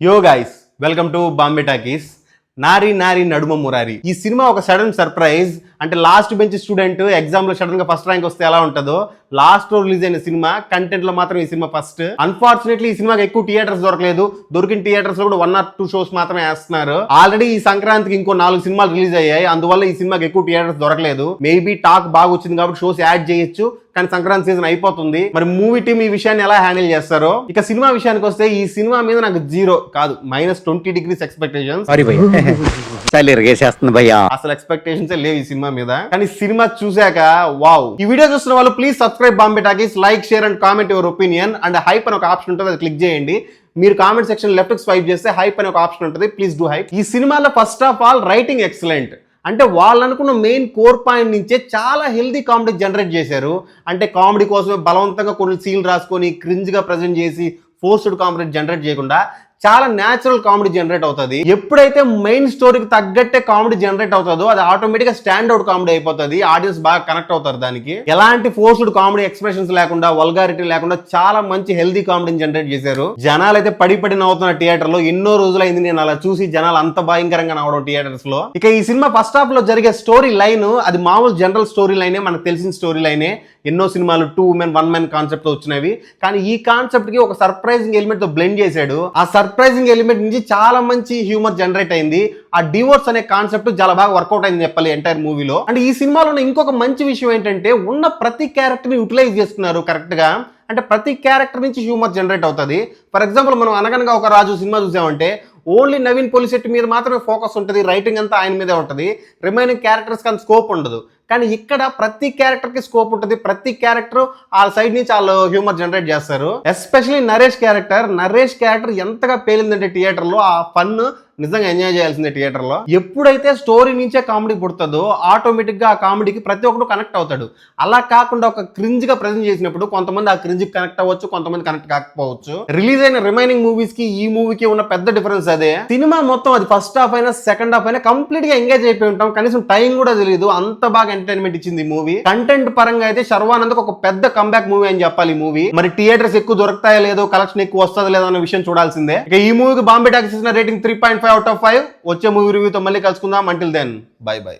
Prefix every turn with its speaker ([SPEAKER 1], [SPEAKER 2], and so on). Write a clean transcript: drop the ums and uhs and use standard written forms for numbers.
[SPEAKER 1] యో guys, welcome to Bombay talkies. నారి నారి నడుమ మురారి ఈ సినిమా ఒక సడన్ సర్ప్రైజ్. అంటే లాస్ట్ బెంచ్ స్టూడెంట్ ఎగ్జామ్ లో సడన్ గా ఫస్ట్ ర్యాంక్ వస్తే ఎలా ఉంటుందో, లాస్ట్ లో రిలీజ్ అయిన సినిమా కంటెంట్ లో మాత్రం ఈ సినిమా ఫస్ట్. అన్ఫార్చునేట్లీ ఈ సినిమాకి ఎక్కువ థియేటర్స్ దొరకలేదు. దొరికిన థియేటర్స్ లో కూడా 1 or 2 షోస్ మాత్రమే వేస్తున్నారు. ఆల్రెడీ ఈ సంక్రాంతికి ఇంకో 4 సినిమాలు రిలీజ్ అయ్యాయి, అందువల్ల ఈ సినిమాకి ఎక్కువ థియేటర్స్ దొరకలేదు. మేబీ టాక్ బాగా వచ్చింది కాబట్టి షోస్ యాడ్ చేయొచ్చు, కానీ సంక్రాంతి సీజన్ అయిపోతుంది. మరి మూవీ టీమ్ ఈ విషయాన్ని ఎలా హ్యాండిల్ చేస్తారో. ఇక సినిమా విషయానికి వస్తే ఈ సినిమా మీద నాకు 0 కాదు -20 degrees ఎక్స్పెక్టేషన్స్. అసలు ఎక్స్పెక్టేషన్స్ లేవు ఈ సినిమా మీద. కానీ సినిమా చూసాక వావ్. ఈ వీడియో చూస్తున్న వాళ్ళు please subscribe Bombay talkies, like, share and comment your opinion. And hype అని ఒక ఆప్షన్ ఉంటుంది, అది క్లిక్ చేయండి. మీరు కామెంట్ సెక్షన్ లెఫ్ట్ కి స్వైప్ చేస్తే హైప్ అని ఒక ఆప్షన్ ఉంటుంది, ప్లీజ్ డూ హైప్. ఈ సినిమాలో first of all writing excellent. అంటే వాళ్ళు అనుకున్న మెయిన్ కోర్ పాయింట్ నుంచే చాలా హెల్దీ కామెడీ జనరేట్ చేశారు. అంటే కామెడీ కోసమే బలవంతంగా కొన్ని సీన్లు రాసుకొని క్రింజ్ గా ప్రజెంట్ చేసి ఫోర్స్డ్ కామెడీ జనరేట్ చేయకుండా చాలా న్యాచురల్ కామెడీ జనరేట్ అవుతుంది. ఎప్పుడైతే మెయిన్ స్టోరీకి తగ్గట్టే కామెడీ జనరేట్ అవుతుందో అది ఆటోమేటిక్ గా స్టాండ్ అవుట్ కామెడీ అయిపోతుంది. ఆడియన్స్ బాగా కనెక్ట్ అవుతారు దానికి. ఎలాంటి ఫోర్స్డ్ కామెడీ ఎక్స్ప్రెషన్స్ లేకుండా, వల్గారిటీ లేకుండా చాలా మంచి హెల్దీ కామెడీని జనరేట్ చేశారు. జనాలు అయితే పడి నవ్వుతున్న థియేటర్ లో. ఎన్నో రోజులైంది నేను అలా చూసి జనాలు అంత భయంకరంగా నవ్వడం థియేటర్స్ లో. ఇక ఈ సినిమా ఫస్ట్ హాఫ్ లో జరిగే స్టోరీ లైన్ అది మామూలు జనరల్ స్టోరీ లైనే, మనకు తెలిసిన స్టోరీ లైనే. ఎన్నో సినిమాలు 2 women 1 man కాన్సెప్ట్ తో వచ్చినవి, కానీ ఈ కాన్సెప్ట్ కి ఒక సర్ప్రైజింగ్ ఎలిమెంట్ తో బ్లెండ్ చేశాడు. ఆ సర్ప్రైజింగ్ ఎలిమెంట్ నుంచి చాలా మంచి హ్యూమర్ జనరేట్ అయింది. ఆ డివోర్స్ అనే కాన్సెప్ట్ చాలా బాగా వర్కౌట్ అయింది చెప్పాలి ఎంటైర్ మూవీలో. అండ్ ఈ సినిమాలో ఉన్న ఇంకొక మంచి విషయం ఏంటంటే ఉన్న ప్రతి క్యారెక్టర్ ని యూటిలైజ్ చేస్తున్నారు కరెక్ట్ గా. అంటే ప్రతి క్యారెక్టర్ నుంచి హ్యూమర్ జనరేట్ అవుతుంది. ఫర్ ఎగ్జాంపుల్ మనం అనగనగా ఒక రాజు సినిమా చూసామంటే ఓన్లీ నవీన్ పోలిశెట్టి మీద మాత్రమే ఫోకస్ ఉంటుంది, రైటింగ్ అంతా ఆయన మీదే ఉంటుంది, రిమైనింగ్ క్యారెక్టర్స్ కానీ స్కోప్ ఉండదు. కానీ ఇక్కడ ప్రతి క్యారెక్టర్ కి స్కోప్ ఉంటుంది. ప్రతి క్యారెక్టర్ ఆ సైడ్ నుంచి వాళ్ళు హ్యూమర్ జనరేట్ చేస్తారు. ఎస్పెషల్లీ నరేష్ క్యారెక్టర్ ఎంతగా పేలిందంటే థియేటర్ లో ఆ ఫన్ నిజంగా ఎంజాయ్ చేయాల్సిందే థియేటర్ లో. ఎప్పుడైతే స్టోరీ నుంచే కామెడీ పుడుతుందో ఆటోమేటిక్ గా ఆ కామెడీకి ప్రతి ఒక్కరు కనెక్ట్ అవుతాడు. అలా కాకుండా ఒక క్రింజ్ గా ప్రజెంట్ చేసినప్పుడు కొంతమంది ఆ క్రింజ్ కి కనెక్ట్ అవ్వచ్చు, కొంతమంది కనెక్ట్ కాకపోవచ్చు. రిలీజ్ అయిన రిమైనింగ్ మూవీస్ కి ఈ మూవీకి ఉన్న పెద్ద డిఫరెన్స్ అదే. సినిమా మొత్తం అది ఫస్ట్ హాఫ్ అయినా సెకండ్ హాఫ్ అయినా కంప్లీట్ గా ఎంగేజ్ అయిపోయి ఉంటాం. కనీసం టైం కూడా తెలియదు, అంత బాగా ఎంటర్టైన్మెంట్ ఇచ్చింది ఈ మూవీ. కంటెంట్ పరంగా అయితే శర్వానంద్ ఒక పెద్ద కంబ్యాక్ మూవీ అని చెప్పాలి ఈ మూవీ. మరి థియేటర్స్ ఎక్కువ దొరుకుతాయో లేదో, కలెక్షన్ ఎక్కువ వస్తుందో లేదో అన్న విషయం చూడాల్సిందే. ఇక ఈ మూవీకి బాంబే టాకీస్ ఇచ్చిన రేటింగ్ 3.5 out of 5. వచ్చే మూవీ రివ్యూతో మళ్ళీ కలుసుకుందాం. Until then bye by.